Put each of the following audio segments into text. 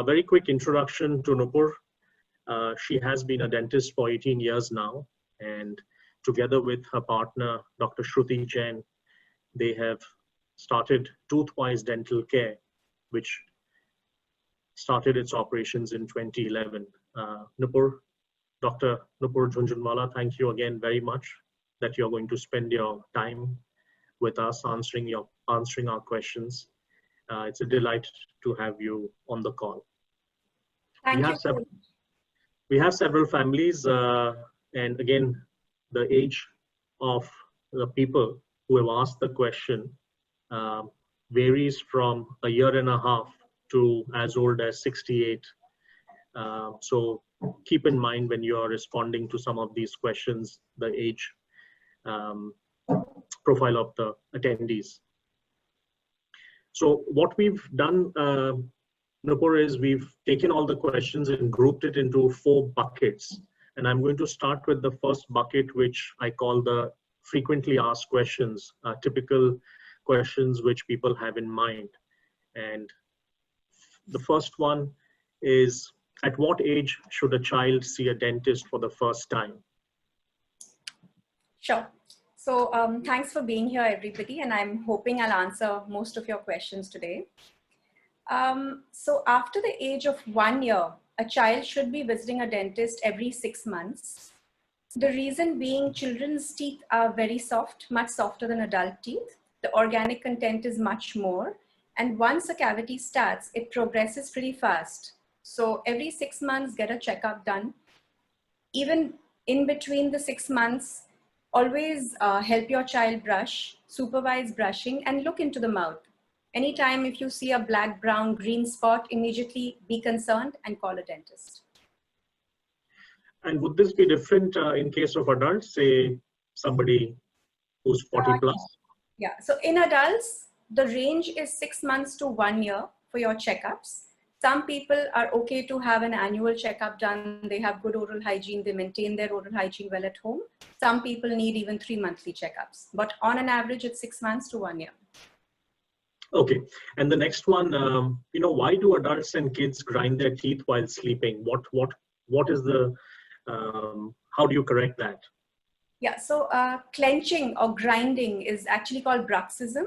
A very quick introduction to Nupur. She has been a dentist for 18 years now, and together with her partner, Dr. Shruti Jain, they have started Toothwise Dental Care, which started its operations in 2011. Nupur, Dr. Nupur Jhunjhunwala, thank you again very much that you're going to spend your time with us answering our questions. It's a delight to have you on the call. Thank you. We have several families, and again, the age of the people who have asked the question varies from a year and a half to as old as 68. So keep in mind when you are responding to some of these questions, the age profile of the attendees. So what we've done, Nupur, is we've taken all the questions and grouped it into 4 buckets. And I'm going to start with the first bucket, which I call the frequently asked questions, typical questions which people have in mind. And the first one is, at what age should a child see a dentist for the first time? Sure. So thanks for being here, everybody. And I'm hoping I'll answer most of your questions today. So after the age of 1 year, a child should be visiting a dentist every 6 months. The reason being, children's teeth are very soft, much softer than adult teeth. The organic content is much more. And once a cavity starts, it progresses pretty fast. So every 6 months, get a checkup done. Even in between the 6 months, always help your child brush, supervise brushing, and look into the mouth. Anytime if you see a black, brown, green spot, immediately be concerned and call a dentist. And would this be different in case of adults, say somebody who's 40 plus? Yeah, so in adults, the range is 6 months to 1 year for your checkups. Some people are okay to have an annual checkup done. They have good oral hygiene. They maintain their oral hygiene well at home. Some people need even 3 monthly checkups. But on an average, it's 6 months to 1 year. Okay. And the next one, why do adults and kids grind their teeth while sleeping? What is the, how do you correct that? Yeah, so clenching or grinding is actually called bruxism.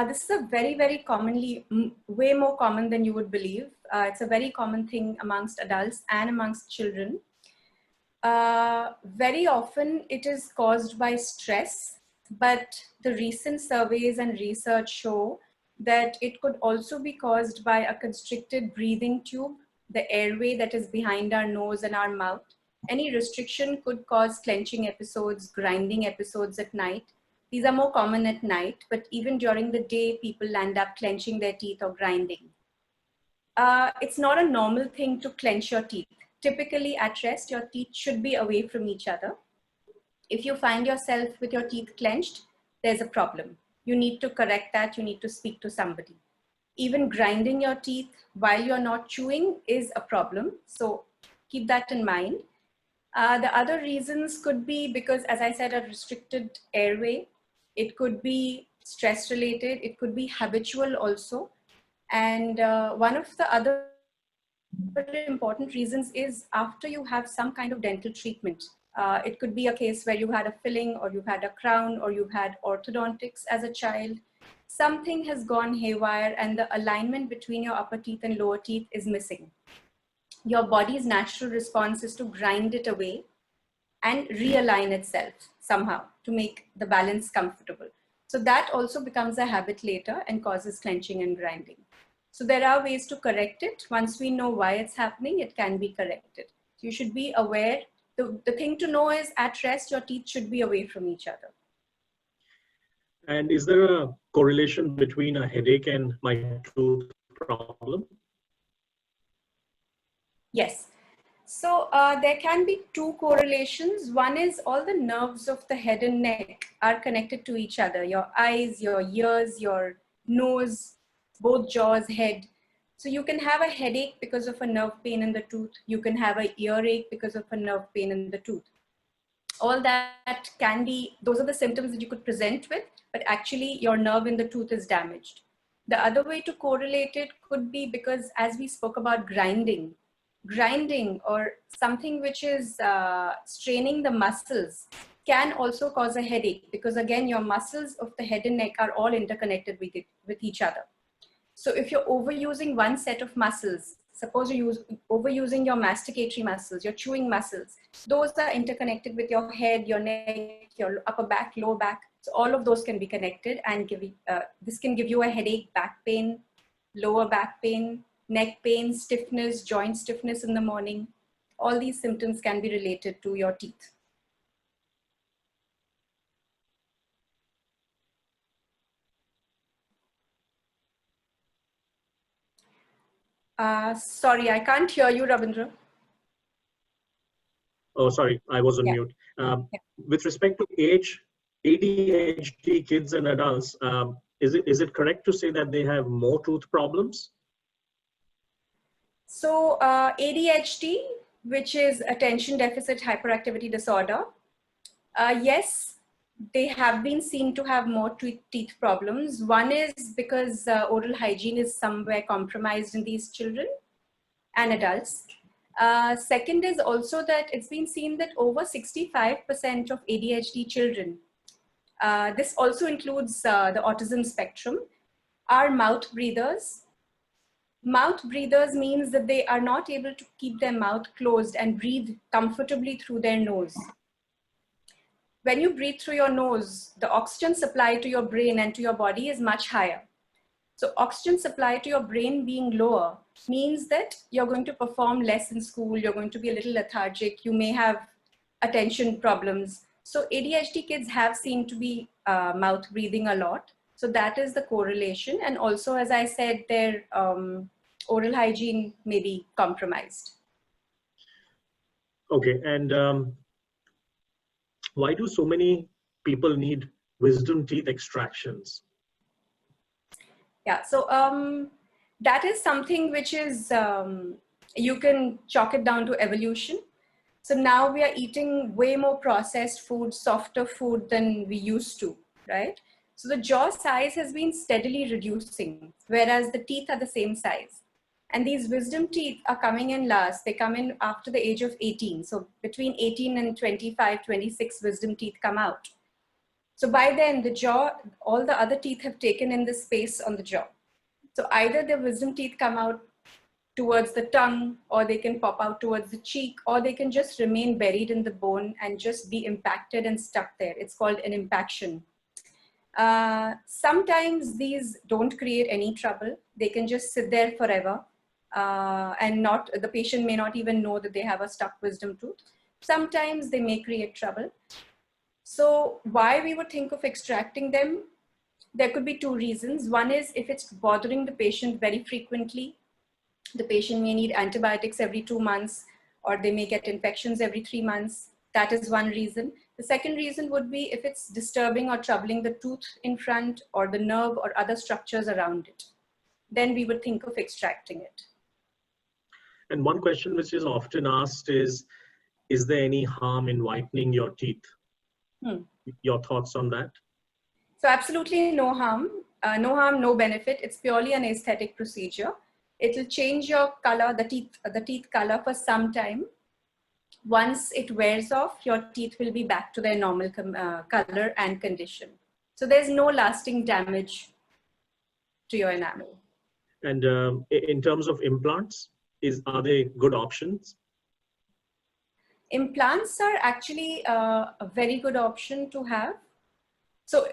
This is a very, very commonly, way more common than you would believe. It's a very common thing amongst adults and amongst children. Very often it is caused by stress, but the recent surveys and research show that it could also be caused by a constricted breathing tube, the airway that is behind our nose and our mouth. Any restriction could cause clenching episodes, grinding episodes at night. These are more common at night, but even during the day, people end up clenching their teeth or grinding. It's not a normal thing to clench your teeth. Typically at rest, your teeth should be away from each other. If you find yourself with your teeth clenched, there's a problem. You need to correct that. You need to speak to somebody. Even grinding your teeth while you're not chewing is a problem. So keep that in mind. The other reasons could be because, as I said, a restricted airway. It could be stress related. It could be habitual also. And one of the other important reasons is after you have some kind of dental treatment. It could be a case where you had a filling or you've had a crown or you've had orthodontics as a child. Something has gone haywire and the alignment between your upper teeth and lower teeth is missing. Your body's natural response is to grind it away and realign itself somehow to make the balance comfortable. So that also becomes a habit later and causes clenching and grinding. So there are ways to correct it. Once we know why it's happening, it can be corrected. So you should be aware. The thing to know is at rest, your teeth should be away from each other. And is there a correlation between a headache and my tooth problem? Yes. So there can be 2 correlations. One is all the nerves of the head and neck are connected to each other. Your eyes, your ears, your nose, both jaws, head. So you can have a headache because of a nerve pain in the tooth. You can have an earache because of a nerve pain in the tooth. All that can be, those are the symptoms that you could present with, but actually your nerve in the tooth is damaged. The other way to correlate it could be because, as we spoke about grinding or something which is straining the muscles can also cause a headache, because again, your muscles of the head and neck are all interconnected with each other. So if you're overusing one set of muscles, suppose you're overusing your masticatory muscles, your chewing muscles, those are interconnected with your head, your neck, your upper back, lower back. So all of those can be connected and this can give you a headache, back pain, lower back pain, neck pain, stiffness, joint stiffness in the morning. All these symptoms can be related to your teeth. Sorry, I can't hear you, Ravindra. Oh, sorry, I was on mute. With respect to age, ADHD kids and adults, is it correct to say that they have more tooth problems? So ADHD, which is attention deficit hyperactivity disorder, yes, they have been seen to have more teeth problems. One is because oral hygiene is somewhere compromised in these children and adults. Second is also that it's been seen that over 65% of ADHD children, this also includes the autism spectrum, are mouth breathers. Mouth breathers means that they are not able to keep their mouth closed and breathe comfortably through their nose. When you breathe through your nose, the oxygen supply to your brain and to your body is much higher. So oxygen supply to your brain being lower means that you're going to perform less in school, you're going to be a little lethargic, you may have attention problems. So ADHD kids have seemed to be mouth breathing a lot. So that is the correlation. And also, as I said, their oral hygiene may be compromised. Okay, and why do so many people need wisdom teeth extractions? Yeah, so that is something which is, you can chalk it down to evolution. So now we are eating way more processed food, softer food than we used to, right? So the jaw size has been steadily reducing, whereas the teeth are the same size. And these wisdom teeth are coming in last. They come in after the age of 18. So between 18 and 25, 26 wisdom teeth come out. So by then the jaw, all the other teeth have taken in the space on the jaw. So either the wisdom teeth come out towards the tongue, or they can pop out towards the cheek, or they can just remain buried in the bone and just be impacted and stuck there. It's called an impaction. Sometimes these don't create any trouble. They can just sit there forever and the patient may not even know that they have a stuck wisdom tooth. Sometimes they may create trouble. So why we would think of extracting them? There could be two reasons. One is if it's bothering the patient very frequently, the patient may need antibiotics every 2 months, or they may get infections every 3 months. That is one reason. The second reason would be if it's disturbing or troubling the tooth in front or the nerve or other structures around it. Then we would think of extracting it. And one question which is often asked is there any harm in whitening your teeth? Your thoughts on that? So absolutely no harm. No harm, no benefit. It's purely an aesthetic procedure. It will change your color, the teeth color for some time. Once it wears off, your teeth will be back to their normal color and condition. So there's no lasting damage to your enamel. And in terms of implants, are they good options? Implants are actually a very good option to have. So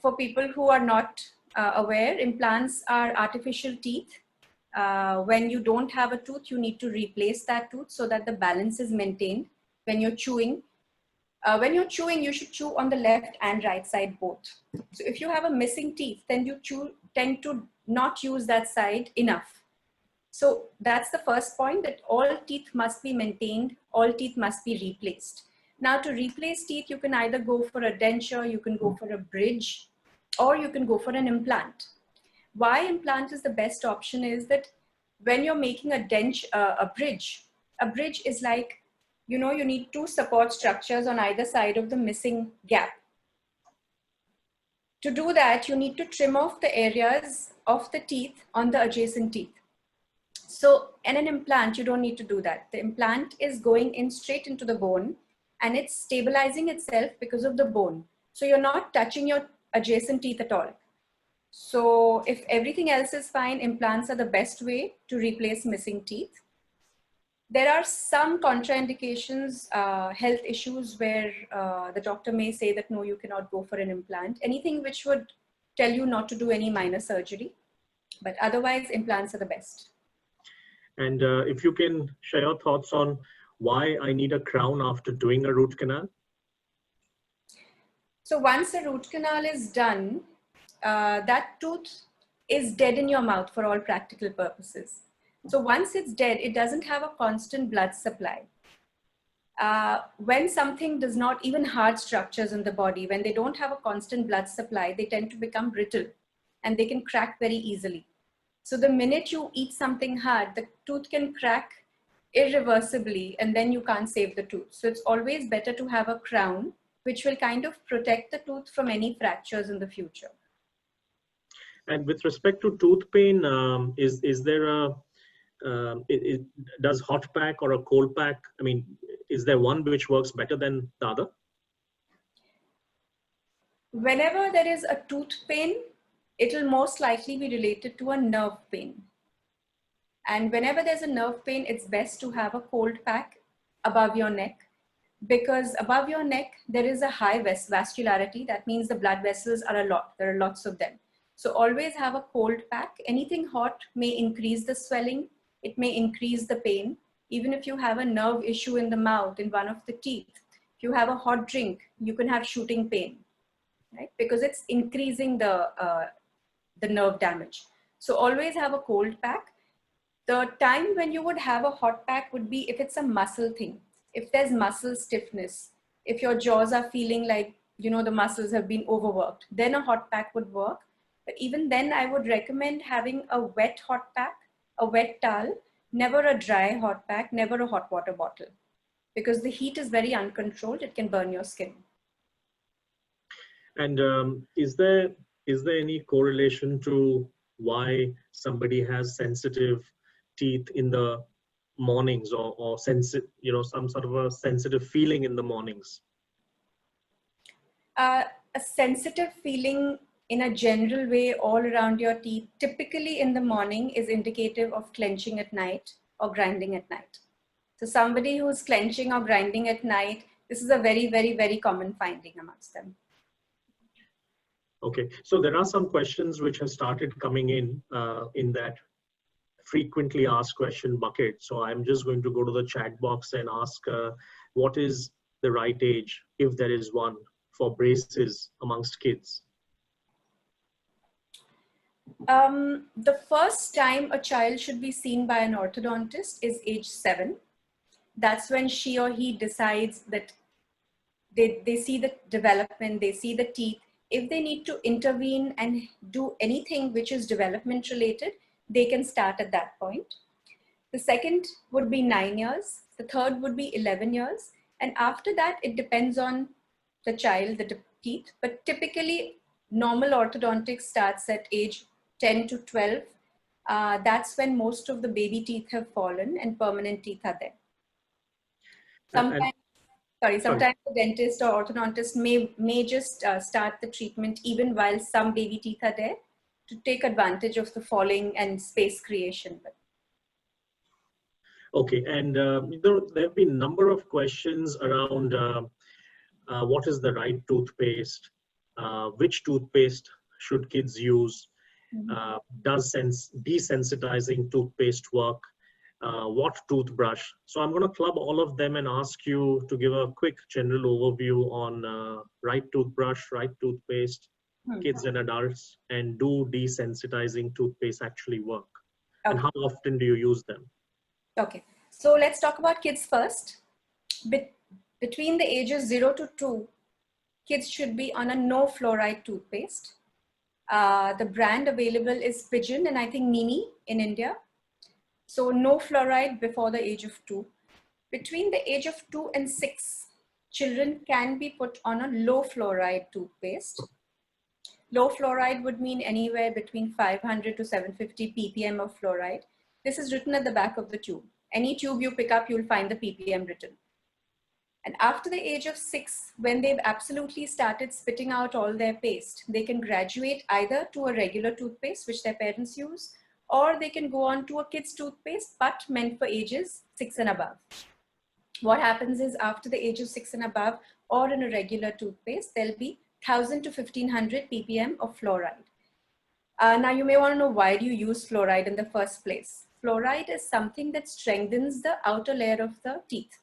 for people who are not aware, implants are artificial teeth. When you don't have a tooth, you need to replace that tooth so that the balance is maintained when you're chewing. When you're chewing, you should chew on the left and right side both. So if you have a missing teeth, then you tend to not use that side enough. So that's the first point, that all teeth must be maintained, all teeth must be replaced. Now to replace teeth, you can either go for a denture, you can go for a bridge, or you can go for an implant. Why implant is the best option is that when you're making a bridge is like, you need two support structures on either side of the missing gap. To do that, you need to trim off the areas of the teeth on the adjacent teeth. So in an implant, you don't need to do that. The implant is going in straight into the bone and it's stabilizing itself because of the bone. So you're not touching your adjacent teeth at all. So if everything else is fine, implants are the best way to replace missing teeth. There are some contraindications, health issues where the doctor may say that no, you cannot go for an implant. Anything which would tell you not to do any minor surgery. But otherwise, implants are the best. And if you can share your thoughts on why I need a crown after doing a root canal? So once a root canal is done, that tooth is dead in your mouth for all practical purposes. So once it's dead, it doesn't have a constant blood supply. When something does not, even hard structures in the body, when they don't have a constant blood supply, they tend to become brittle and they can crack very easily. So the minute you eat something hard, the tooth can crack irreversibly and then you can't save the tooth. So it's always better to have a crown, which will kind of protect the tooth from any fractures in the future. And with respect to tooth pain, is there a, does hot pack or a cold pack, I mean, is there one which works better than the other? Whenever there is a tooth pain, it will most likely be related to a nerve pain. And whenever there's a nerve pain, it's best to have a cold pack above your neck, because above your neck, there is a high vascularity. That means the blood vessels are a lot. There are lots of them. So always have a cold pack. Anything hot may increase the swelling. It may increase the pain. Even if you have a nerve issue in the mouth, in one of the teeth, if you have a hot drink, you can have shooting pain, right? Because it's increasing the nerve damage. So always have a cold pack. The time when you would have a hot pack would be if it's a muscle thing. If there's muscle stiffness, if your jaws are feeling like, you know, the muscles have been overworked, then a hot pack would work. But even then, I would recommend having a wet hot pack, a wet towel, never a dry hot pack, never a hot water bottle, because the heat is very uncontrolled. It can burn your skin. And is there any correlation to why somebody has sensitive teeth in the mornings, or you know, some sort of a sensitive feeling in the mornings? A sensitive feeling in a general way all around your teeth, typically in the morning, is indicative of clenching at night or grinding at night. So somebody who's clenching or grinding at night, this is a very, very, very common finding amongst them. Okay, so there are some questions which have started coming in that frequently asked question bucket. So I'm just going to go to the chat box and ask what is the right age, if there is one, for braces amongst kids? The first time a child should be seen by an orthodontist is age 7. That's when she or he decides that they see the development, they see the teeth. If they need to intervene and do anything which is development related, they can start at that point. The second would be 9 years. The third would be 11 years. And after that, it depends on the child, the teeth. But typically, normal orthodontics starts at age 10 to 12. That's when most of the baby teeth have fallen and permanent teeth are there. Sometimes the dentist or orthodontist may just start the treatment even while some baby teeth are there, to take advantage of the falling and space creation. Okay, and there have been a number of questions around what is the right toothpaste, which toothpaste should kids use, does desensitizing toothpaste work, what toothbrush. So I'm going to club all of them and ask you to give a quick general overview on right toothbrush, right toothpaste, kids and adults, and do desensitizing toothpaste actually work? Okay. And how often do you use them? Okay, so let's talk about kids first. Between the ages 0 to 2, kids should be on a no fluoride toothpaste. The brand available is Pigeon and I think Mimi in India. So no fluoride before the age of 2. Between the age of 2 and 6, children can be put on a low fluoride toothpaste. Low fluoride would mean anywhere between 500 to 750 ppm of fluoride. This is written at the back of the tube. Any tube you pick up, you'll find the ppm written. And after the age of 6, when they've absolutely started spitting out all their paste, they can graduate either to a regular toothpaste, which their parents use, or they can go on to a kid's toothpaste, but meant for ages 6 and above. What happens is after the age of 6 and above, or in a regular toothpaste, there'll be 1000 to 1500 ppm of fluoride. Now you may want to know, why do you use fluoride in the first place? Fluoride is something that strengthens the outer layer of the teeth.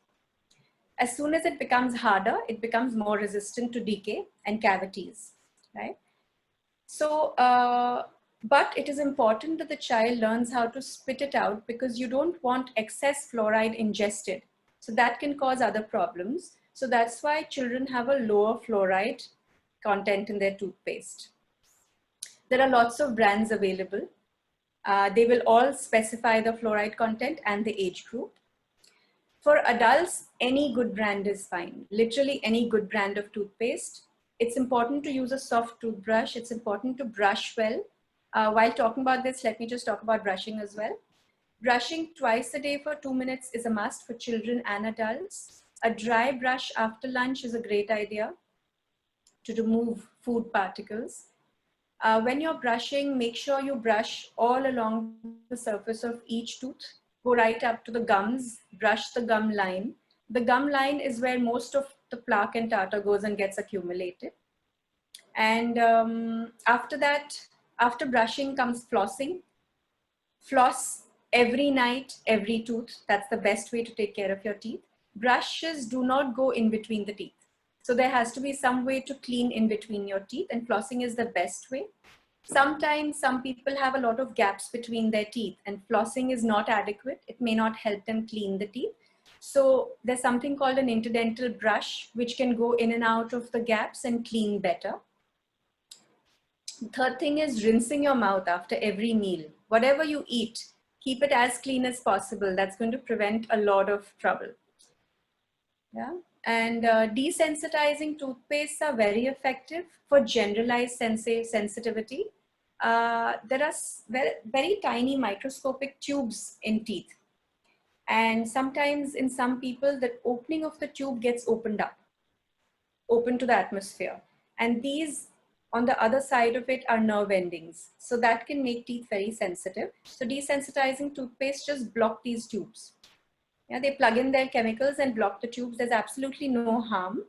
As soon as it becomes harder, it becomes more resistant to decay and cavities, right? So, but it is important that the child learns how to spit it out, because you don't want excess fluoride ingested. So that can cause other problems. So that's why children have a lower fluoride content in their toothpaste. There are lots of brands available. They will all specify the fluoride content and the age group. For adults, any good brand is fine. Literally any good brand of toothpaste. It's important to use a soft toothbrush. It's important to brush well. While talking about this, let me just talk about brushing as well. Brushing twice a day for 2 minutes is a must for children and adults. A dry brush after lunch is a great idea to remove food particles. When you're brushing, make sure you brush all along the surface of each tooth. Go right up to the gums, brush the gum line. The gum line is where most of the plaque and tartar goes and gets accumulated. And after that, after brushing comes flossing. Floss every night, every tooth. That's the best way to take care of your teeth. Brushes do not go in between the teeth. So there has to be some way to clean in between your teeth, and flossing is the best way. Sometimes some people have a lot of gaps between their teeth, and flossing is not adequate. It may not help them clean the teeth. So there's something called an interdental brush, which can go in and out of the gaps and clean better. The third thing is rinsing your mouth after every meal. Whatever you eat, keep it as clean as possible. That's going to prevent a lot of trouble. Yeah. And desensitizing toothpastes are very effective for generalized sensitivity. There are very tiny microscopic tubes in teeth. And sometimes in some people, the opening of the tube gets opened up, open to the atmosphere. And these, on the other side of it, are nerve endings. So that can make teeth very sensitive. So desensitizing toothpaste just block these tubes. Yeah, they plug in their chemicals and block the tubes. There's absolutely no harm.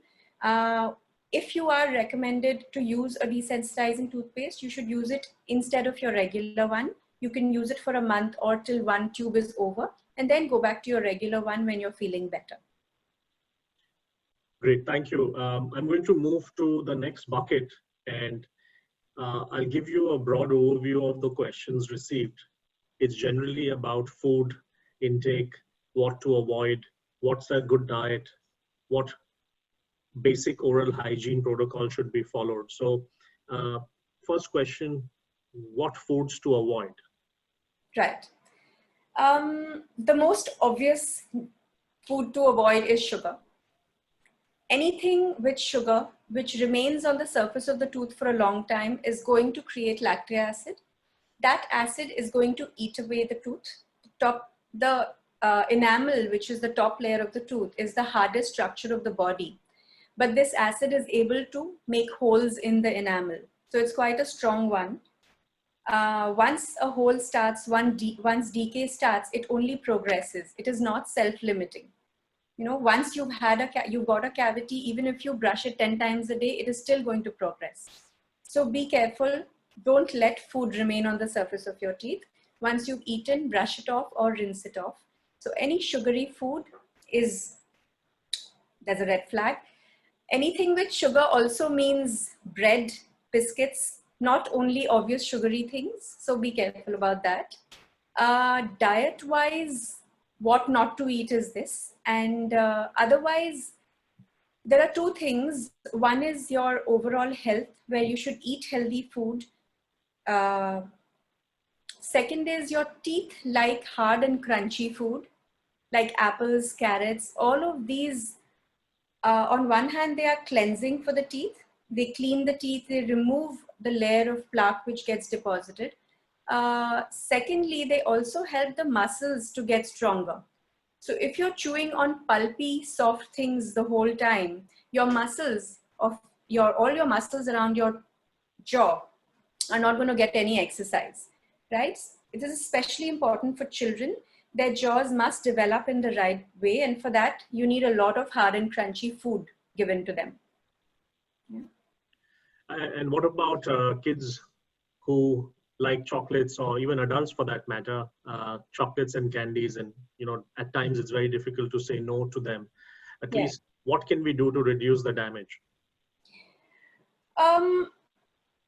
If you are recommended to use a desensitizing toothpaste, you should use it instead of your regular one. You can use it for a month or till one tube is over, and then go back to your regular one when you're feeling better. Great, thank you. I'm going to move to the next bucket, and I'll give you a broad overview of the questions received. It's generally about food intake, what to avoid, what's a good diet, what basic oral hygiene protocol should be followed. So first question, what foods to avoid? Right. The most obvious food to avoid is sugar. Anything with sugar, which remains on the surface of the tooth for a long time, is going to create lactic acid. That acid is going to eat away the tooth. The enamel, which is the top layer of the tooth, is the hardest structure of the body. But this acid is able to make holes in the enamel. So it's quite a strong one. Once a hole starts, once decay starts, it only progresses. It is not self-limiting. You know, once you've got a cavity, even if you brush it 10 times a day, it is still going to progress. So be careful. Don't let food remain on the surface of your teeth. Once you've eaten, brush it off or rinse it off. So any sugary food there's a red flag. Anything with sugar also means bread, biscuits, not only obvious sugary things. So be careful about that. Diet-wise, what not to eat is this. And otherwise, there are two things. One is your overall health, where you should eat healthy food. Second is your teeth like hard and crunchy food, like apples, carrots. All of these, on one hand, they are cleansing for the teeth, They clean the teeth, they remove the layer of plaque which gets deposited. Secondly, they also help the muscles to get stronger. So if you're chewing on pulpy, soft things the whole time, your muscles of all your muscles around your jaw are not going to get any exercise, right? It is especially important for children. Their jaws must develop in the right way, and for that, you need a lot of hard and crunchy food given to them. Yeah. And what about kids who like chocolates, or even adults for that matter, chocolates and candies, and at times it's very difficult to say no to them. At least, what can we do to reduce the damage?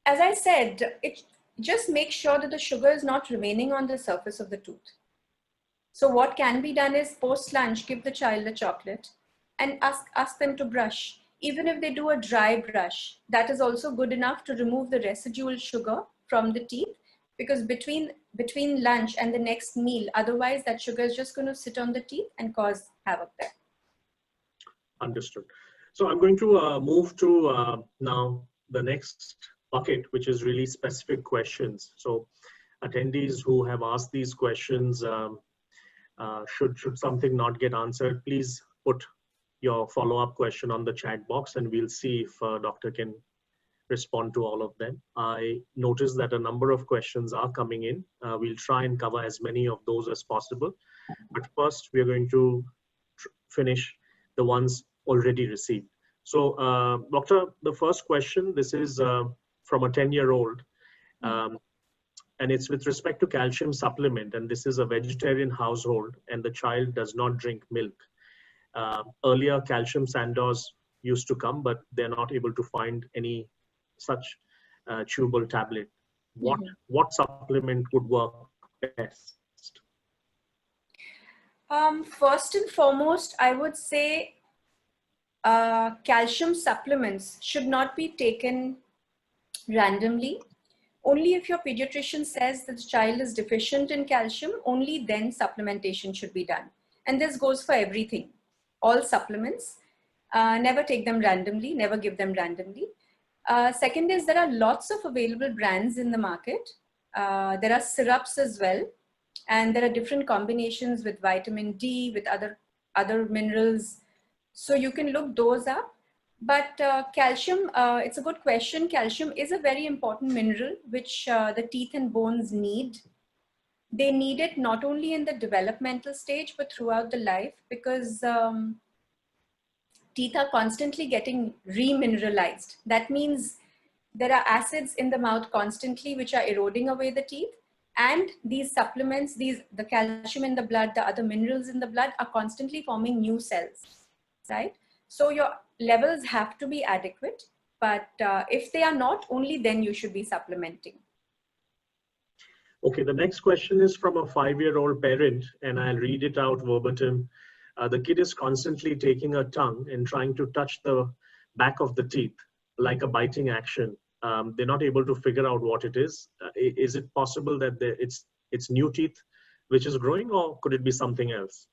As I said, it just make sure that the sugar is not remaining on the surface of the tooth. So what can be done is post lunch, give the child a chocolate and ask them to brush. Even if they do a dry brush, that is also good enough to remove the residual sugar from the teeth, because between lunch and the next meal, otherwise that sugar is just going to sit on the teeth and cause havoc there. Understood. So I'm going to move to now the next bucket, which is really specific questions. So attendees who have asked these questions, should something not get answered, please put your follow-up question on the chat box and we'll see if doctor can respond to all of them. I noticed that a number of questions are coming in. We'll try and cover as many of those as possible. But first, we're going to finish the ones already received. So, doctor, the first question, this is from a 10-year-old. And it's with respect to calcium supplement. And this is a vegetarian household and the child does not drink milk. Earlier, calcium sandoz used to come, but they're not able to find any such chewable tablet. What supplement would work best? First and foremost, I would say calcium supplements should not be taken randomly. Only if your pediatrician says that the child is deficient in calcium, only then supplementation should be done. And this goes for everything, all supplements. Never take them randomly, never give them randomly. Second is there are lots of available brands in the market. There are syrups as well. And there are different combinations with vitamin D, with other minerals. So you can look those up. But calcium, it's a good question. Calcium is a very important mineral which the teeth and bones need. They need it not only in the developmental stage, but throughout the life, because teeth are constantly getting remineralized. That means there are acids in the mouth constantly which are eroding away the teeth. And these supplements, the calcium in the blood, the other minerals in the blood are constantly forming new cells, right? So your levels have to be adequate, but if they are not, only then you should be supplementing. Okay, the next question is from a 5-year-old parent, and I'll read it out verbatim. The kid is constantly taking her tongue and trying to touch the back of the teeth like a biting action. They're not able to figure out what it is. Is it possible that it's new teeth which is growing, or could it be something else?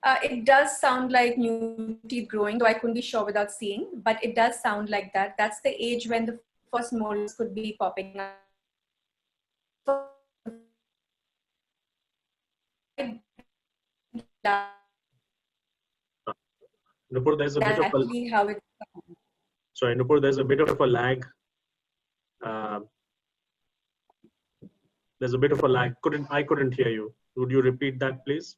It does sound like new teeth growing, though I couldn't be sure without seeing, but it does sound like that. That's the age when the first molars could be popping up. Nupur, there's a bit of a... how it... Sorry, Nupur, there's a bit of a lag. There's a bit of a lag. I couldn't hear you. Would you repeat that, please?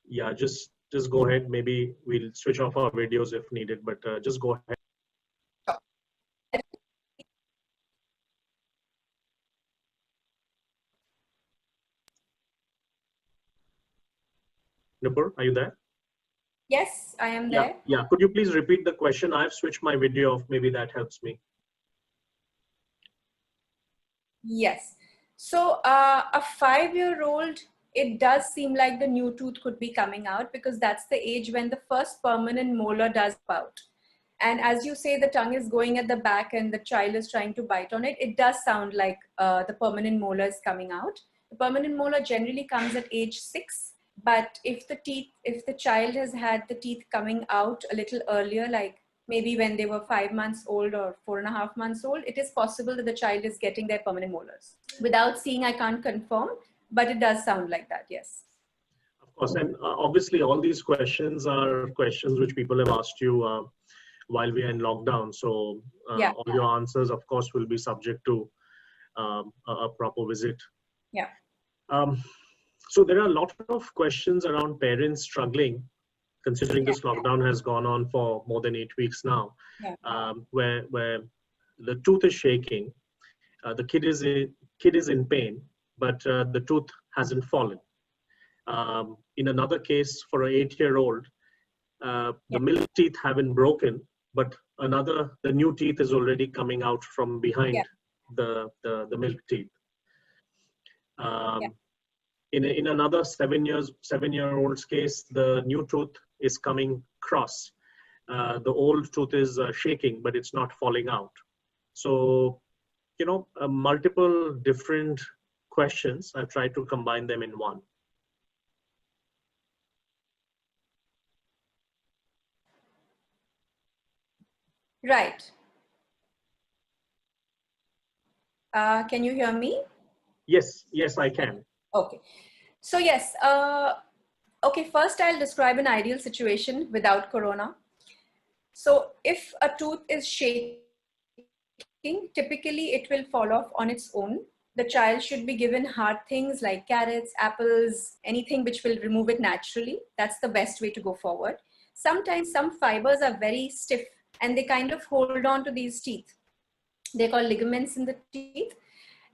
Yeah, just go ahead. Maybe we'll switch off our videos if needed, but just go ahead. Nupur, are you there? Yes, I am there. Yeah. Could you please repeat the question? I've switched my video off. Maybe that helps me. Yes. So a 5-year-old, it does seem like the new tooth could be coming out, because that's the age when the first permanent molar does pop out. And as you say, the tongue is going at the back and the child is trying to bite on it. It does sound like the permanent molar is coming out. The permanent molar generally comes at age 6. But if the child has had the teeth coming out a little earlier, like maybe when they were 5 months old or 4.5 months old, it is possible that the child is getting their permanent molars. Without seeing, I can't confirm, but it does sound like that, yes. Of course, and obviously all these questions are questions which people have asked you while we are in lockdown. So Yeah. all your answers, of course, will be subject to a proper visit. Yeah. So there are a lot of questions around parents struggling, considering this lockdown has gone on for more than 8 weeks now, Yeah. where the tooth is shaking, the kid is in pain, but the tooth hasn't fallen. In another case, for an 8-year-old, the milk teeth haven't broken, but the new teeth is already coming out from behind the milk teeth. In another 7-year-old's case, the new tooth is coming cross. The old tooth is shaking, but it's not falling out. So, multiple different questions. I've tried to combine them in one. Right. Can you hear me? Yes, I can. Okay. So yes, okay, first I'll describe an ideal situation without corona. So if a tooth is shaking, typically it will fall off on its own. The child should be given hard things like carrots, apples, anything which will remove it naturally. That's the best way to go forward. Sometimes some fibers are very stiff and they kind of hold on to these teeth. They're called ligaments in the teeth.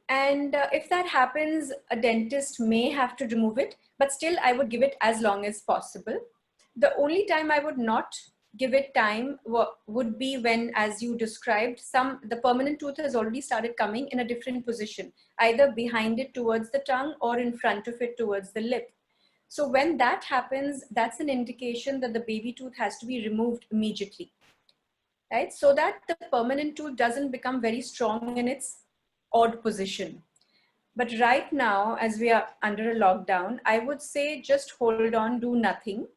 And if that happens, a dentist may have to remove it, but still I would give it as long as possible. The only time I would not give it time would be when, as you described, the permanent tooth has already started coming in a different position, either behind it towards the tongue or in front of it towards the lip. So when that happens, that's an indication that the baby tooth has to be removed immediately, right? So that the permanent tooth doesn't become very strong in its odd position. But right now, as we are under a lockdown, I would say just hold on, do nothing.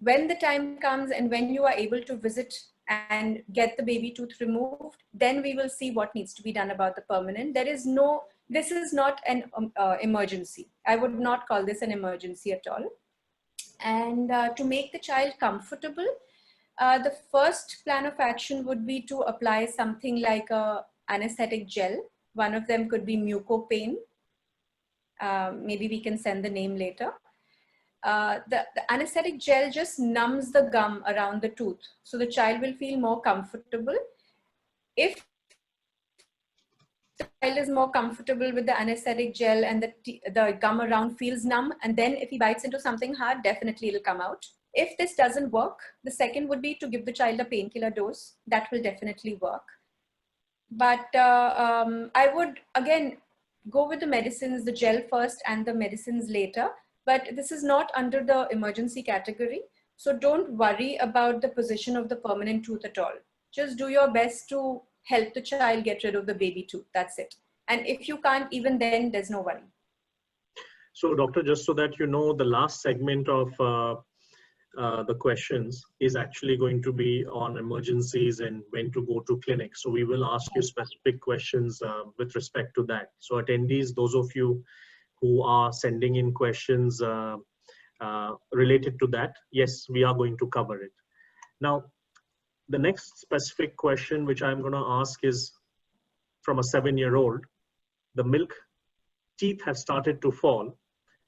When the time comes and when you are able to visit and get the baby tooth removed, then we will see what needs to be done about the permanent. This is not an emergency. I would not call this an emergency at all. And to make the child comfortable, the first plan of action would be to apply something like a anesthetic gel. One of them could be mucopain. Maybe we can send the name later. The anesthetic gel just numbs the gum around the tooth, so the child will feel more comfortable. If the child is more comfortable with the anesthetic gel and the gum around feels numb, and then if he bites into something hard, definitely it'll come out. If this doesn't work, the second would be to give the child a painkiller dose. That will definitely work. But I would, again, go with the medicines, the gel first and the medicines later. But this is not under the emergency category. So don't worry about the position of the permanent tooth at all. Just do your best to help the child get rid of the baby tooth. That's it. And if you can't, even then, there's no worry. So, doctor, just so that you know, the last segment of the questions is actually going to be on emergencies and when to go to clinic. So we will ask you specific questions with respect to that. So attendees, those of you who are sending in questions related to that, yes, we are going to cover it. Now, the next specific question which I'm going to ask is from a 7-year-old. The milk teeth have started to fall.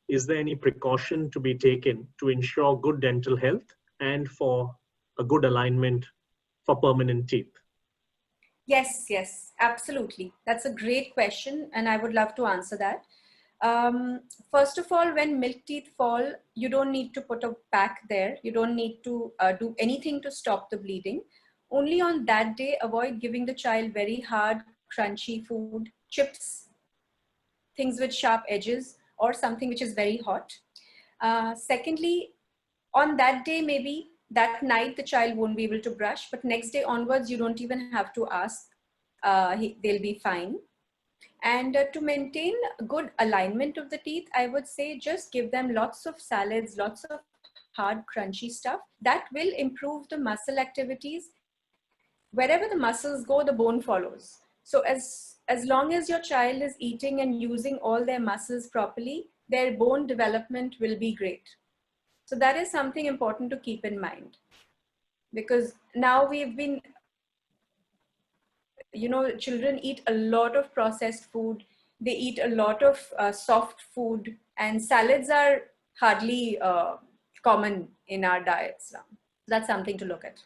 Is there any precaution to be taken to ensure good dental health and for a good alignment for permanent teeth? Yes, absolutely. That's a great question, and I would love to answer that. First of all, when milk teeth fall, you don't need to put a pack there. You don't need to do anything to stop the bleeding. Only on that day, avoid giving the child very hard, crunchy food, chips, things with sharp edges, or something which is very hot. Secondly, on that day, maybe that night the child won't be able to brush, but next day onwards, you don't even have to ask. They'll be fine. And to maintain good alignment of the teeth, I would say just give them lots of salads, lots of hard, crunchy stuff. That will improve the muscle activities. Wherever the muscles go, the bone follows. So as long as your child is eating and using all their muscles properly, their bone development will be great. So that is something important to keep in mind. Because now we've been, children eat a lot of processed food. They eat a lot of soft food, and salads are hardly common in our diets now. That's something to look at.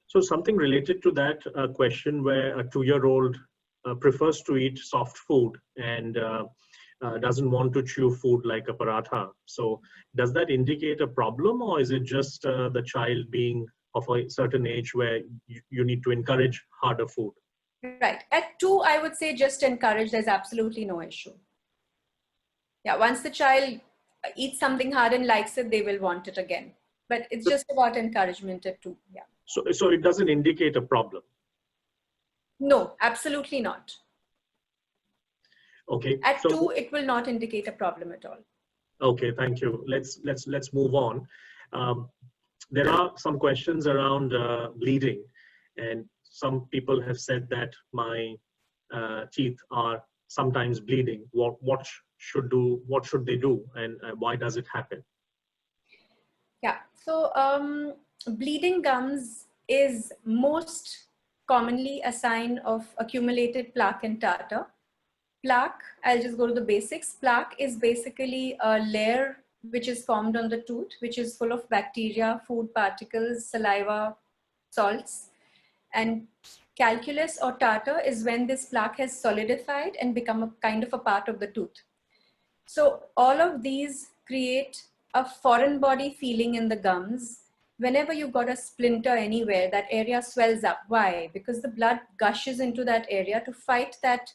So something related to that question where a 2-year-old prefers to eat soft food and doesn't want to chew food like a paratha. So does that indicate a problem, or is it just the child being of a certain age where you need to encourage harder food? Right. At 2, I would say just encourage. There's absolutely no issue. Yeah, once the child eats something hard and likes it, they will want it again. But it's just about encouragement at 2. Yeah. So it doesn't indicate a problem. No, absolutely not. Okay. At 2, it will not indicate a problem at all. Okay, thank you. Let's move on. There are some questions around bleeding, and some people have said that my teeth are sometimes bleeding. What should they do, and why does it happen? Yeah. So bleeding gums is most commonly a sign of accumulated plaque and tartar. Plaque, I'll just go to the basics. Plaque is basically a layer which is formed on the tooth, which is full of bacteria, food particles, saliva, salts. And calculus or tartar is when this plaque has solidified and become a kind of a part of the tooth. So all of these create a foreign body feeling in the gums. Whenever you got a splinter anywhere, that area swells up. Why? Because the blood gushes into that area to fight that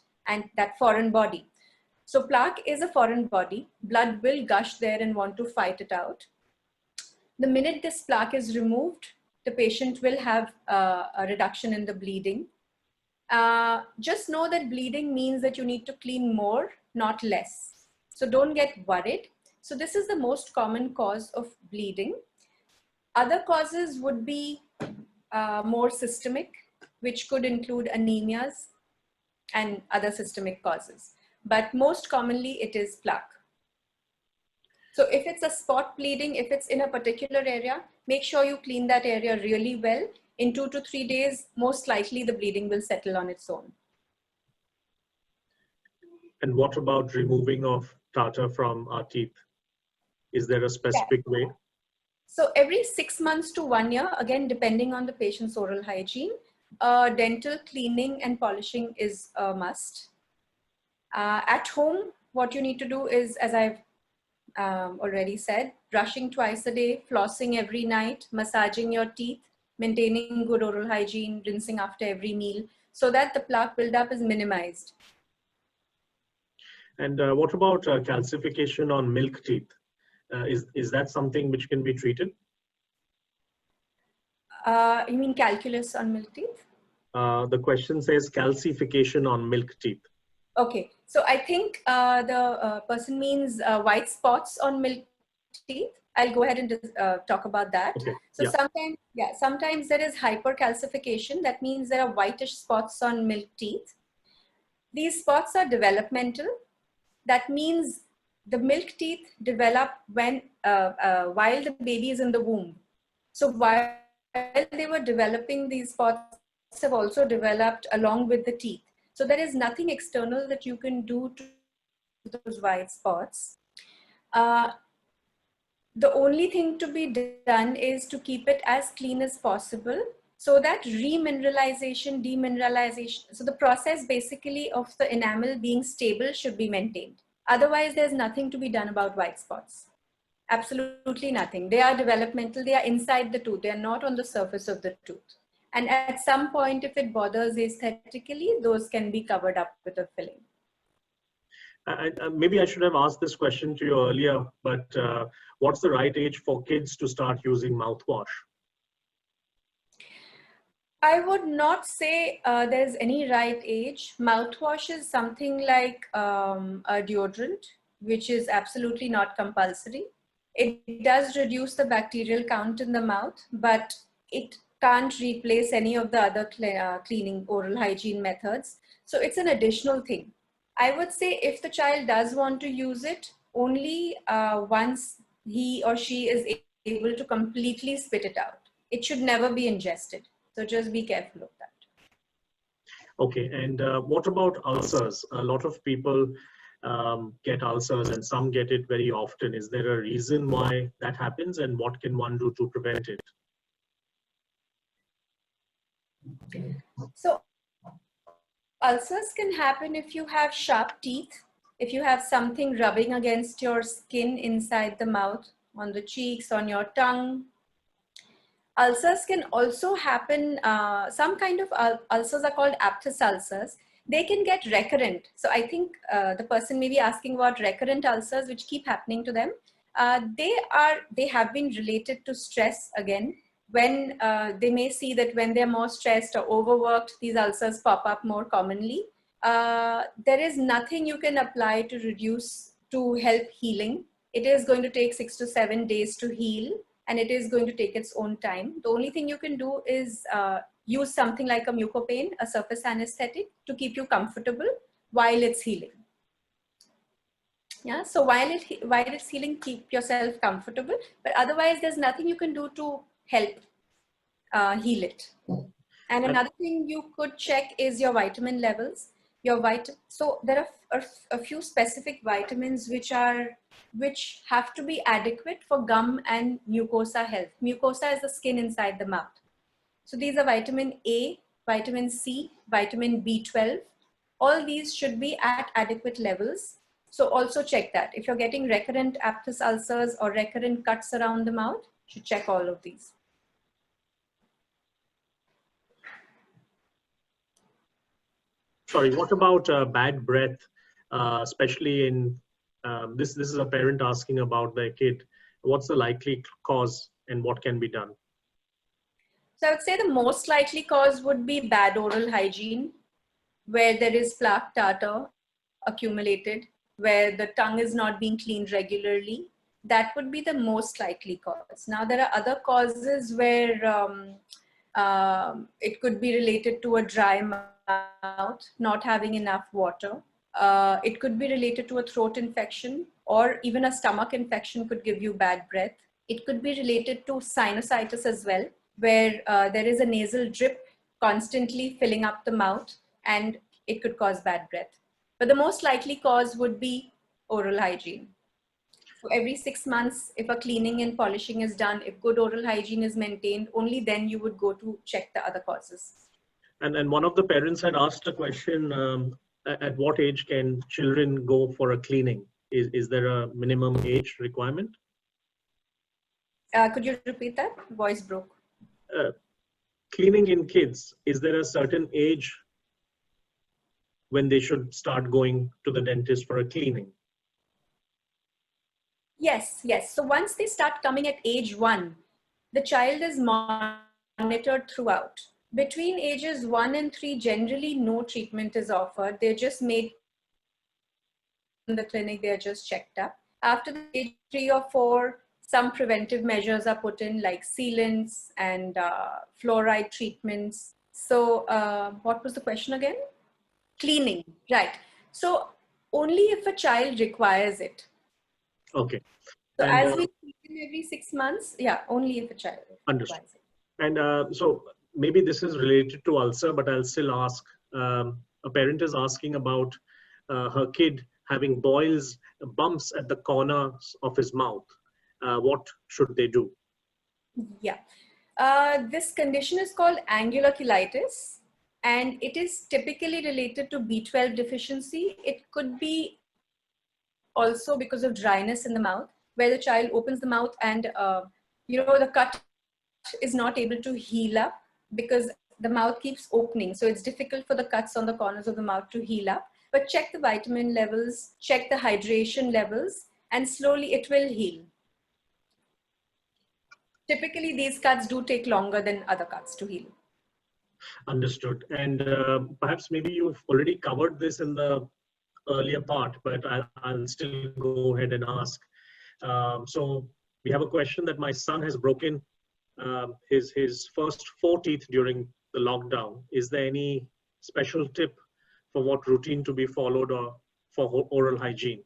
foreign body. So plaque is a foreign body. Blood will gush there and want to fight it out. The minute this plaque is removed, the patient will have a reduction in the bleeding. Just know that bleeding means that you need to clean more, not less. So don't get worried. So this is the most common cause of bleeding. Other causes would be more systemic, which could include anemias and other systemic causes. But most commonly it is plaque. So if it's a spot bleeding, if it's in a particular area, make sure you clean that area really well. In 2 to 3 days, most likely the bleeding will settle on its own. And what about removing of tartar from our teeth? Is there a specific way? So every 6 months to 1 year, again, depending on the patient's oral hygiene, dental cleaning and polishing is a must. At home, what you need to do is, as I've already said, brushing twice a day, flossing every night, massaging your teeth, maintaining good oral hygiene, rinsing after every meal, so that the plaque buildup is minimized. And what about calcification on milk teeth? Is that something which can be treated? You mean calculus on milk teeth? The question says calcification on milk teeth. Okay, so I think the person means white spots on milk teeth. I'll go ahead and talk about that. Okay. So sometimes there is hypercalcification. That means there are whitish spots on milk teeth. These spots are developmental. That means the milk teeth develop when while the baby is in the womb. So while they were developing, these spots have also developed along with the teeth. So there is nothing external that you can do to those white spots. The only thing to be done is to keep it as clean as possible, so that remineralization, demineralization, so the process basically of the enamel being stable should be maintained. Otherwise, there's nothing to be done about white spots. Absolutely nothing. They are developmental. They are inside the tooth. They are not on the surface of the tooth. And at some point, if it bothers aesthetically, those can be covered up with a filling. Maybe I should have asked this question to you earlier, but what's the right age for kids to start using mouthwash? I would not say there's any right age. Mouthwash is something like a deodorant, which is absolutely not compulsory. It does reduce the bacterial count in the mouth, but it can't replace any of the other cleaning oral hygiene methods. So it's an additional thing. I would say if the child does want to use it, only once he or she is able to completely spit it out. It should never be ingested. So just be careful of that. Okay, and what about ulcers? A lot of people get ulcers and some get it very often. Is there a reason why that happens and what can one do to prevent it? So ulcers can happen if you have sharp teeth, if you have something rubbing against your skin inside the mouth, on the cheeks, on your tongue. Ulcers can also happen, some kind of ulcers are called aphthous ulcers. They can get recurrent. So I think the person may be asking about recurrent ulcers which keep happening to them. They have been related to stress again. When they may see that when they're more stressed or overworked, these ulcers pop up more commonly. There is nothing you can apply to help healing. It is going to take 6 to 7 days to heal, and it is going to take its own time. The only thing you can do is use something like a mucopain, a surface anesthetic, to keep you comfortable while it's healing. Yeah, so while it's healing, keep yourself comfortable, but otherwise there's nothing you can do to help heal it. And another thing you could check is your vitamin levels. So there are a few specific vitamins which have to be adequate for gum and mucosa health. Mucosa is the skin inside the mouth. So these are vitamin A, vitamin C, vitamin B12. All these should be at adequate levels. So also check that. If you're getting recurrent aphthous ulcers or recurrent cuts around the mouth, you should check all of these. Sorry, what about bad breath, especially in this is a parent asking about their kid. What's the likely cause and what can be done? So I would say the most likely cause would be bad oral hygiene, where there is plaque tartar accumulated, where the tongue is not being cleaned regularly. That would be the most likely cause. Now, there are other causes where it could be related to a dry mouth, not having enough water. It could be related to a throat infection, or even a stomach infection could give you bad breath. It could be related to sinusitis as well, where there is a nasal drip constantly filling up the mouth, and it could cause bad breath. But the most likely cause would be oral hygiene. So every 6 months, if a cleaning and polishing is done, if good oral hygiene is maintained, only then you would go to check the other causes. And one of the parents had asked a question, at what age can children go for a cleaning? Is there a minimum age requirement? Could you repeat that? Voice broke. Cleaning in kids, is there a certain age when they should start going to the dentist for a cleaning? Yes, yes. So once they start coming at age 1, the child is monitored throughout. Between ages 1 and 3, generally no treatment is offered. They're just made in the clinic, they're just checked up. After the age 3 or 4, some preventive measures are put in, like sealants and fluoride treatments. So what was the question again? Cleaning, right. So only if a child requires it. Okay. So and, as we clean every 6 months, yeah, only if a child understood. requires it. And so maybe this is related to ulcer, but I'll still ask. A parent is asking about her kid having boils, bumps at the corners of his mouth. What should they do? Yeah. This condition is called angular colitis, and it is typically related to B12 deficiency. It could be also because of dryness in the mouth, where the child opens the mouth and the cut is not able to heal up because the mouth keeps opening. So it's difficult for the cuts on the corners of the mouth to heal up. But check the vitamin levels, check the hydration levels, and slowly it will heal. Typically, these cuts do take longer than other cuts to heal. Understood. And perhaps maybe you've already covered this in the earlier part, but I'll still go ahead and ask. So we have a question that my son has broken his first 4 teeth during the lockdown. Is there any special tip for what routine to be followed or for oral hygiene?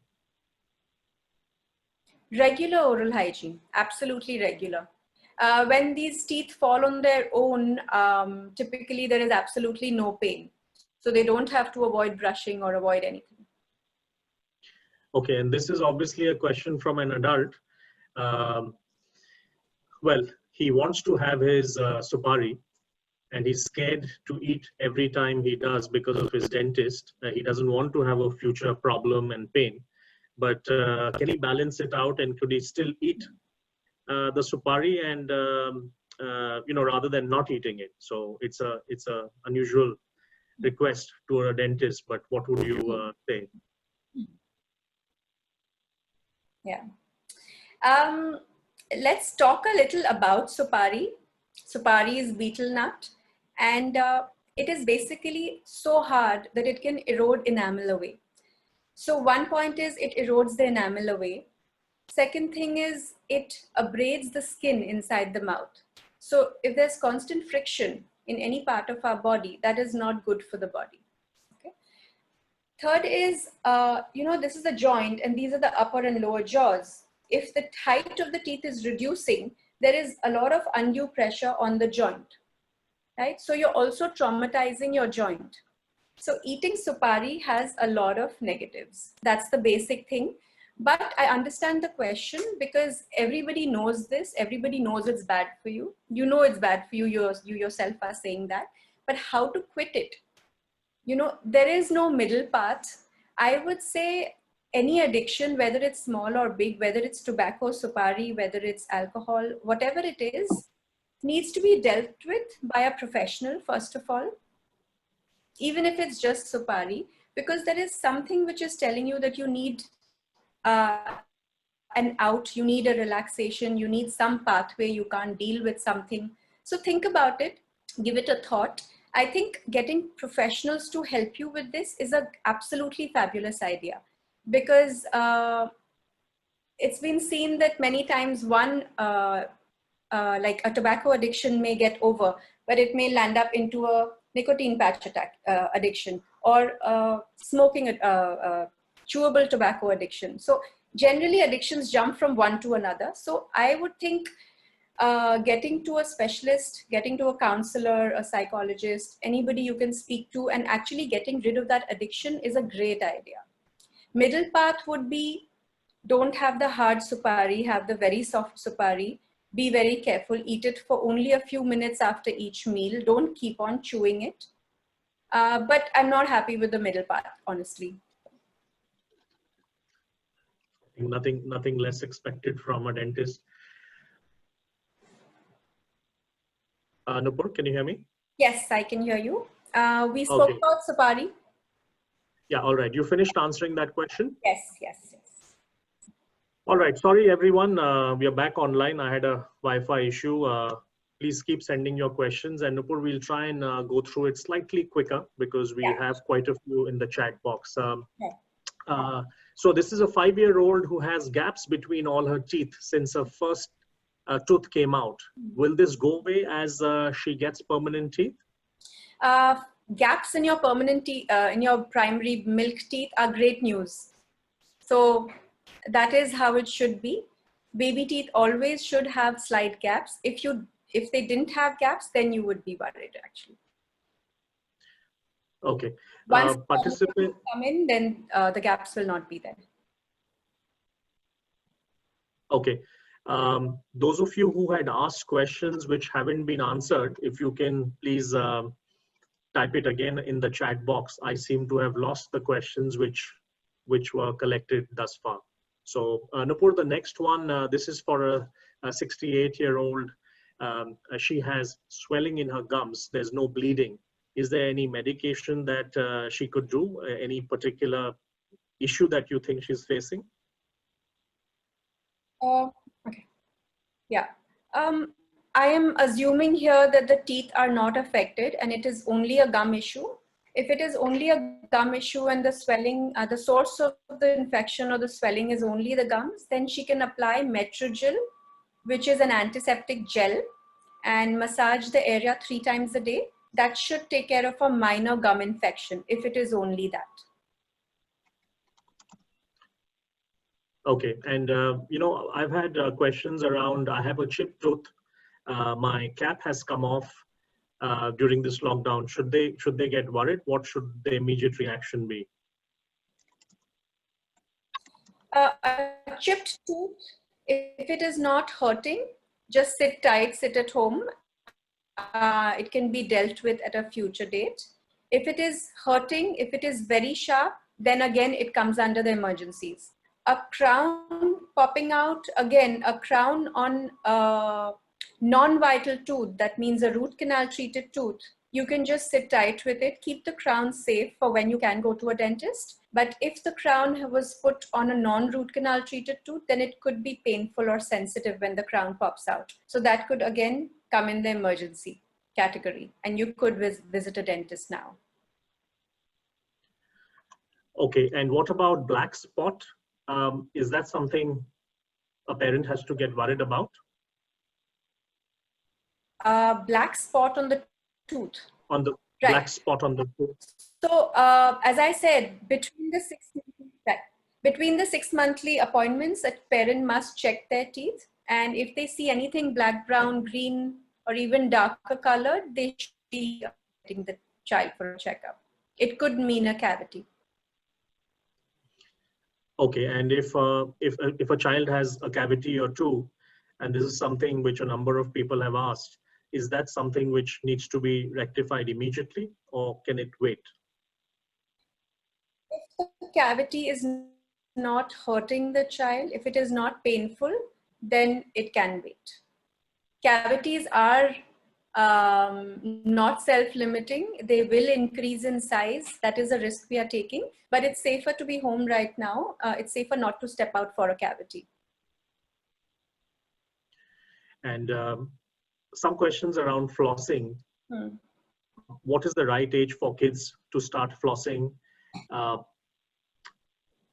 Regular oral hygiene, absolutely regular. When these teeth fall on their own, typically there is absolutely no pain. So they don't have to avoid brushing or avoid anything. Okay, and this is obviously a question from an adult. Um, well, he wants to have his supari, and he's scared to eat every time he does because of his dentist. He doesn't want to have a future problem and pain. But can he balance it out, and could he still eat the supari and rather than not eating it? So it's a unusual request to a dentist. But what would you say? Yeah. Let's talk a little about supari. Supari is betel nut, and it is basically so hard that it can erode enamel away. So one point is it erodes the enamel away. Second thing is it abrades the skin inside the mouth. So if there's constant friction in any part of our body, that is not good for the body. Okay. Third is, this is a joint and these are the upper and lower jaws. If the height of the teeth is reducing, there is a lot of undue pressure on the joint, right? So you're also traumatizing your joint. So eating supari has a lot of negatives. That's the basic thing. But I understand the question because everybody knows this. Everybody knows it's bad for you. You know it's bad for you. You yourself are saying that. But how to quit it? There is no middle path. I would say any addiction, whether it's small or big, whether it's tobacco, supari, whether it's alcohol, whatever it is, needs to be dealt with by a professional, first of all, even if it's just supari, because there is something which is telling you that you need an out, you need a relaxation, you need some pathway, you can't deal with something. So think about it, give it a thought. I think getting professionals to help you with this is an absolutely fabulous idea, because it's been seen that many times like a tobacco addiction may get over, but it may land up into a nicotine patch addiction, or smoking chewable tobacco addiction. So generally addictions jump from one to another. So I would think getting to a specialist, getting to a counselor, a psychologist, anybody you can speak to, and actually getting rid of that addiction is a great idea. Middle path would be, don't have the hard supari, have the very soft supari. Be very careful, eat it for only a few minutes after each meal. Don't keep on chewing it. But I'm not happy with the middle path, honestly. Nothing less expected from a dentist. Nupur, can you hear me? Yes, I can hear you. We spoke about supari. Yeah, all right. You finished answering that question? Yes. All right. Sorry, everyone. We are back online. I had a Wi-Fi issue. Please keep sending your questions. And Nupur, we'll try and go through it slightly quicker because we have quite a few in the chat box. So this is a 5-year-old who has gaps between all her teeth since her first tooth came out. Will this go away as she gets permanent teeth? Gaps in your permanent teeth, in your primary milk teeth are great news. So that is how it should be. Baby teeth always should have slight gaps. If they didn't have gaps, then you would be worried actually. Okay. Once participants come in, then the gaps will not be there. Okay. Those of you who had asked questions which haven't been answered, if you can please type it again in the chat box. I seem to have lost the questions which were collected thus far. So Nupur, the next one, this is for a 68-year-old. She has swelling in her gums. There's no bleeding. Is there any medication that she could do? Any particular issue that you think she's facing? Okay. Yeah. I am assuming here that the teeth are not affected and it is only a gum issue. If it is only a gum issue and the swelling, the source of the infection or the swelling is only the gums, then she can apply Metrogyl, which is an antiseptic gel, and massage the area 3 times a day. That should take care of a minor gum infection if it is only that. Okay, and I've had questions around, I have a chipped tooth, my cap has come off during this lockdown. Should they get worried? What should the immediate reaction be? A chipped tooth, if it is not hurting, just sit tight, sit at home. It can be dealt with at a future date. If it is hurting, if it is very sharp, then again it comes under the emergencies. A crown popping out, again, a crown on a non-vital tooth, that means a root canal treated tooth, you can just sit tight with it, keep the crown safe for when you can go to a dentist. But if the crown was put on a non-root canal treated tooth, then it could be painful or sensitive when the crown pops out. So that could again come in the emergency category, and you could visit a dentist now. Okay, and what about black spot? Is that something a parent has to get worried about? Black spot on the tooth. On the Right. Black spot on the tooth. So as I said, between the 6 monthly appointments, a parent must check their teeth. And if they see anything black, brown, green, or even darker colored, they should be getting the child for a checkup. It could mean a cavity. Okay, and if a child has a cavity or two, and this is something which a number of people have asked, is that something which needs to be rectified immediately, or can it wait? If the cavity is not hurting the child, if it is not painful, then it can wait. Cavities are not self-limiting. They will increase in size. That is a risk we are taking, but it's safer to be home right now. It's safer not to step out for a cavity. And some questions around flossing. What is the right age for kids to start flossing?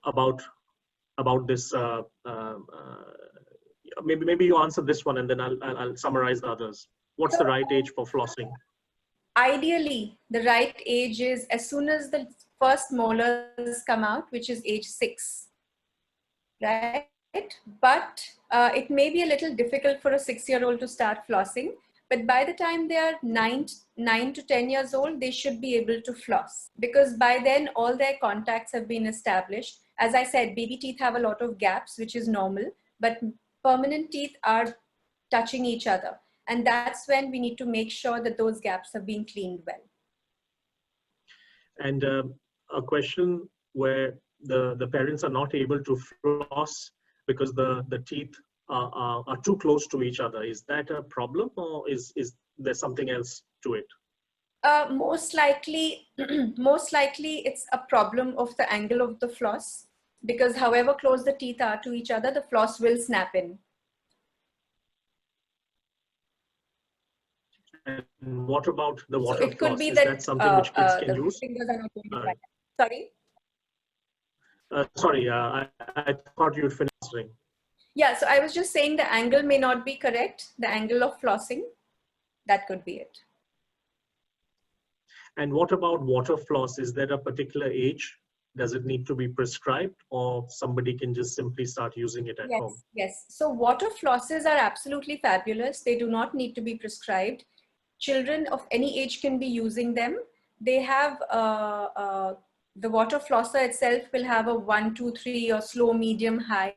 About this, maybe you answer this one and then I'll summarize the others. What's the right age for flossing? Ideally, the right age is as soon as the first molars come out, which is age 6, right? But it may be a little difficult for a 6-year-old to start flossing. But by the time they are 9 to 10 years old, they should be able to floss, because by then all their contacts have been established. As I said, baby teeth have a lot of gaps, which is normal, but permanent teeth are touching each other. And that's when we need to make sure that those gaps have been cleaned well. And a question where the parents are not able to floss because the teeth are too close to each other. Is that a problem, or is there something else to it? Most likely it's a problem of the angle of the floss, because however close the teeth are to each other, the floss will snap in. And what about the water So it could floss? be Is that, that something which kids can use? Fingers are not going to dry. Sorry? Sorry, I thought you'd finish answering. Yeah, so I was just saying the angle may not be correct, the angle of flossing, that could be it. And what about water floss? Is there a particular age? Does it need to be prescribed, or somebody can just simply start using it at home? Yes. So water flosses are absolutely fabulous. They do not need to be prescribed. Children of any age can be using them. They have, the water flosser itself will have a 1, 2, 3 or slow, medium, high.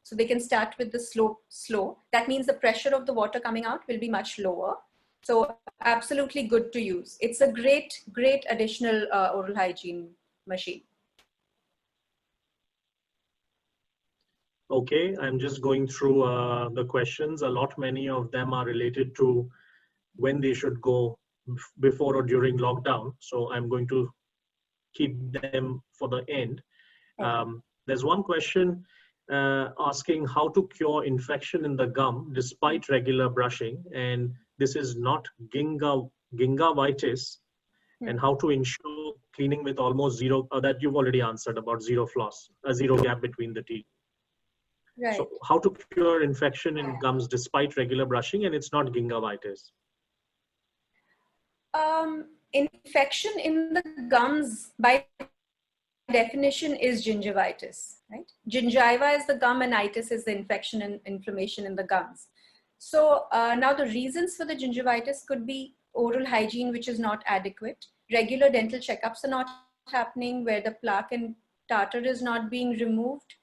So they can start with the slow. That means the pressure of the water coming out will be much lower. So absolutely good to use. It's a great additional oral hygiene machine. Okay, I'm just going through the questions. Many of them are related to when they should go before or during lockdown. So I'm going to keep them for the end. There's one question. asking how to cure infection in the gum despite regular brushing, and this is not gingivitis, and how to ensure cleaning with almost zero, that you've already answered about zero floss, a zero gap between the teeth. Right. So how to cure infection in gums despite regular brushing, and it's not gingivitis. Infection in the gums by definition is gingivitis, right? Gingiva is the gum and itis is the infection and inflammation in the gums. So now the reasons for the gingivitis could be oral hygiene, which is not adequate. Regular dental checkups are not happening, where the plaque and tartar is not being removed.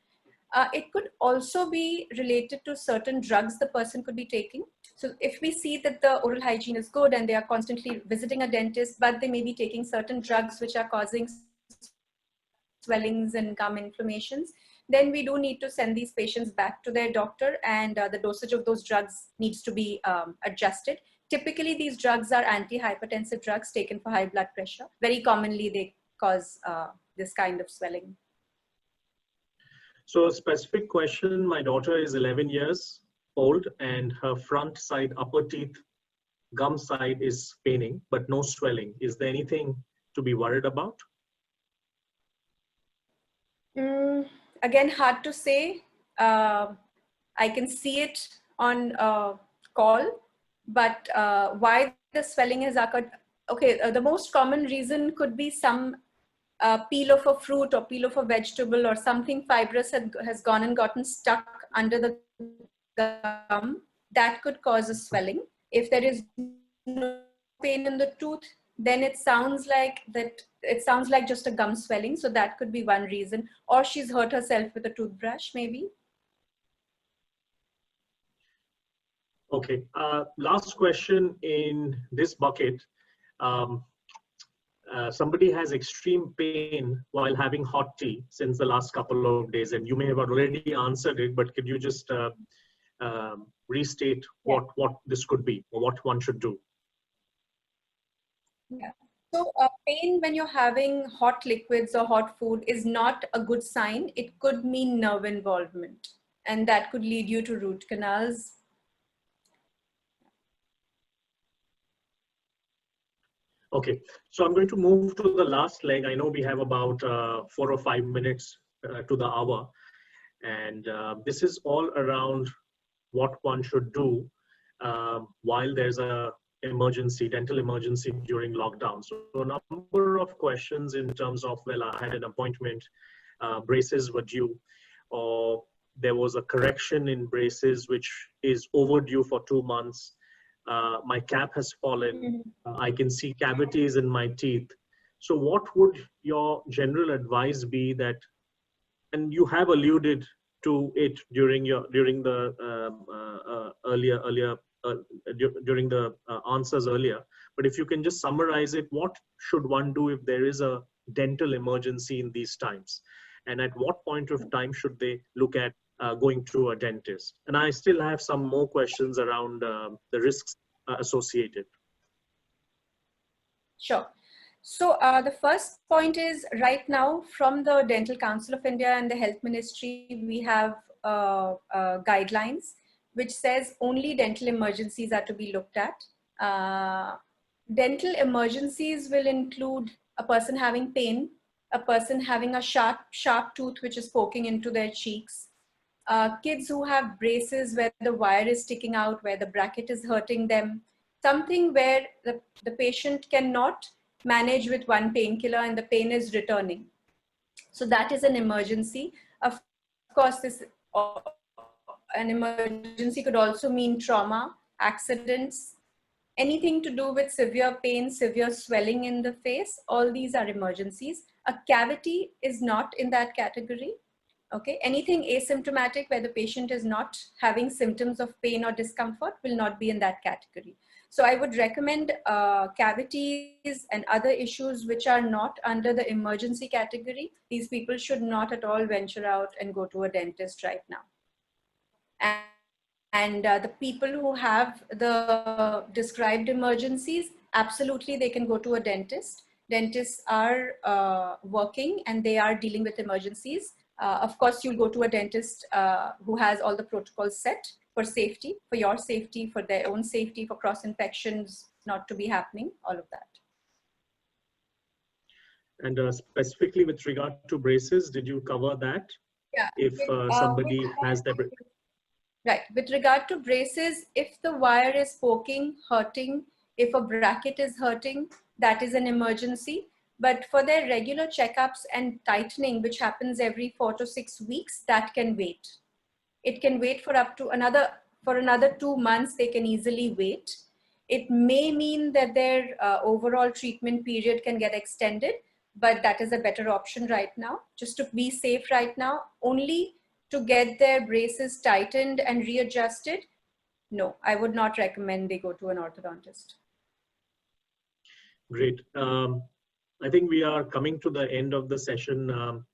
It could also be related to certain drugs the person could be taking. So if we see that the oral hygiene is good and they are constantly visiting a dentist, but they may be taking certain drugs which are causing swellings and gum inflammations, then we do need to send these patients back to their doctor, and the dosage of those drugs needs to be adjusted. Typically, these drugs are antihypertensive drugs taken for high blood pressure. Very commonly, they cause this kind of swelling. So a specific question, my daughter is 11 years old and her front side upper teeth gum side is paining, but no swelling. Is there anything to be worried about? Again, hard to say. I can see it on call, but why the swelling has occurred? Okay, the most common reason could be some peel of a fruit or peel of a vegetable or something fibrous has gone and gotten stuck under the gum. That could cause a swelling. If there is no pain in the tooth, then it sounds like just a gum swelling. So that could be one reason. Or she's hurt herself with a toothbrush, maybe. Okay, last question in this bucket. Somebody has extreme pain while having hot tea since the last couple of days, and you may have already answered it, but could you just restate what this could be or what one should do? Yeah. So pain when you're having hot liquids or hot food is not a good sign. It could mean nerve involvement, and that could lead you to root canals. Okay, so I'm going to move to the last leg. I know we have about 4 or 5 minutes to the hour, and this is all around what one should do while there's a dental emergency during lockdown. So a number of questions in terms of, well, I had an appointment, braces were due, or there was a correction in braces which is overdue for 2 months. My cap has fallen. I can see cavities in my teeth. So what would your general advice be that, and you have alluded to it during the answers earlier, but if you can just summarize it, what should one do if there is a dental emergency in these times? And at what point of time should they look at going to a dentist? And I still have some more questions around the risks associated. Sure. So the first point is, right now from the Dental Council of India and the Health Ministry, we have guidelines which says only dental emergencies are to be looked at. Dental emergencies will include a person having pain, a person having a sharp tooth which is poking into their cheeks, kids who have braces where the wire is sticking out, where the bracket is hurting them, something where the patient cannot manage with one painkiller and the pain is returning. So that is an emergency. Of course, an emergency could also mean trauma, accidents, anything to do with severe pain, severe swelling in the face. All these are emergencies. A cavity is not in that category. Okay, anything asymptomatic where the patient is not having symptoms of pain or discomfort will not be in that category. So I would recommend cavities and other issues which are not under the emergency category. These people should not at all venture out and go to a dentist right now. And the people who have the described emergencies, absolutely they can go to a dentist. Dentists are working and they are dealing with emergencies. Of course, you'll go to a dentist who has all the protocols set for safety, for your safety, for their own safety, for cross infections not to be happening, all of that. And specifically with regard to braces, did you cover that? Yeah. If somebody has their... Right. With regard to braces, if the wire is poking, hurting, if a bracket is hurting, that is an emergency. But for their regular checkups and tightening, which happens every 4 to 6 weeks, that can wait. It can wait for up to another 2 months. They can easily wait. It may mean that their overall treatment period can get extended, but that is a better option right now. Just to be safe right now, only to get their braces tightened and readjusted, no, I would not recommend they go to an orthodontist. Great. I think we are coming to the end of the session.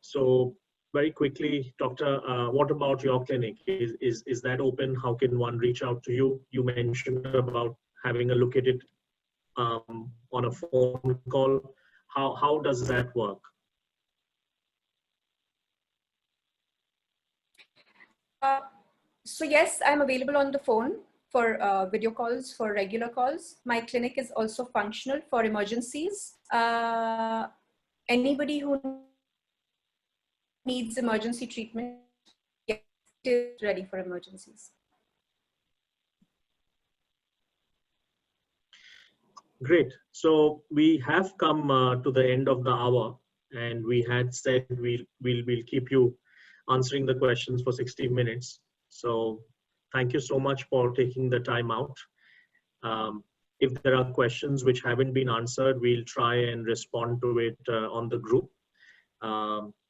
So very quickly, Doctor, what about your clinic? Is that open? How can one reach out to you? You mentioned about having a look at it on a phone call. How does that work? So yes, I'm available on the phone for video calls, for regular calls. My clinic is also functional for emergencies. Anybody who needs emergency treatment, yes, it is ready for emergencies. Great. So we have come to the end of the hour, and we had said we'll keep you answering the questions for 60 minutes. So thank you so much for taking the time out. If there are questions which haven't been answered, we'll try and respond to it on the group.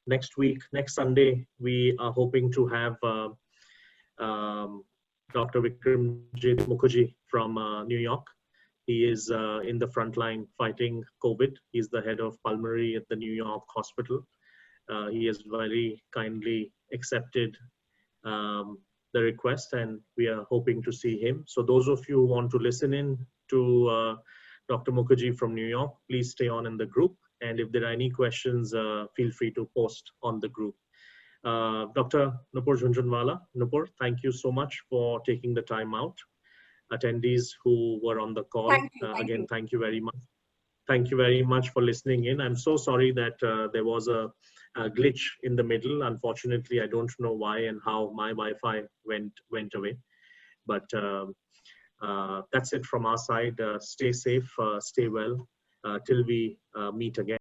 Next week, next Sunday, we are hoping to have Dr. Vikramjit Mukherjee from New York. He is in the front line fighting COVID. He's the head of pulmonary at the New York hospital. He has very kindly accepted the request, and we are hoping to see him. So those of you who want to listen in to Dr. Mukherjee from New York, please stay on in the group. And if there are any questions, feel free to post on the group. Dr. Nupur Jhunjhunwala, Nupur, thank you so much for taking the time out. Attendees who were on the call, again, thank you very much. Thank you very much for listening in. I'm so sorry that there was a glitch in the middle. Unfortunately, I don't know why and how my Wi-Fi went away. But that's it from our side. Stay safe, stay well, till we meet again.